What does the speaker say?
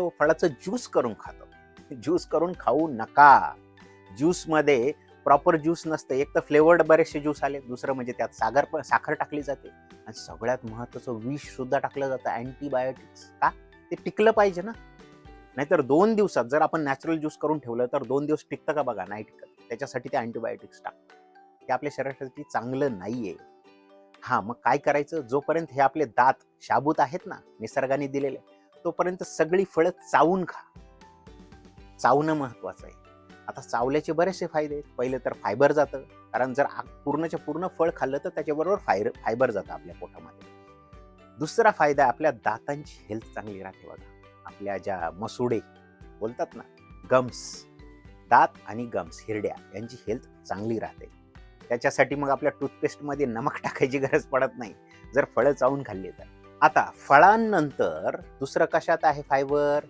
तो फळाचं ज्यूस करून खातो. ज्यूस करून खाऊ नका. ज्यूसमध्ये प्रॉपर ज्यूस नसतं. एक तर फ्लेवर्ड बरेचसे ज्यूस आले, दुसरं म्हणजे त्यात साखर टाकली जाते आणि सगळ्यात महत्त्वाचं विष सुद्धा टाकलं जातं, अँटीबायोटिक्स. का? ते टिकलं पाहिजे ना. नाहीतर 2 दिवसात जर आपण नॅचरल ज्यूस करून ठेवलं तर 2 दिवस टिकतं का बघा? नाही टिकत. त्याच्यासाठी ते अँटीबायोटिक्स टाकतात. ते आपल्या शरीरासाठी चांगलं नाहीये. हां, मग काय करायचं? जोपर्यंत हे आपले दात शाबूत आहेत ना, निसर्गाने दिलेले, तोपर्यंत सगळी फळं चावून खा. चावणं महत्वाचं आहे. आता चावल्याचे बरेचसे फायदे आहेत. पहिलं तर फायबर जातं. कारण जर पूर्णच्या पूर्ण फळ खाल्लं तर त्याच्याबरोबर फायबर जातं आपल्या पोटामध्ये. दुसरा फायदा आपल्या दातांची हेल्थ चांगली राहते बघा. आपल्या ज्या मसुडे बोलतात ना, गम्स, दात आणि गम्स, हिरड्या यांची हेल्थ चांगली राहते. त्याच्यासाठी मग आपल्या टूथपेस्टमध्ये नमक टाकायची गरज पडत नाही, जर फळं चावून खाल्ली तर. आता फळांनंतर दुसरं कशात आहे फायबर?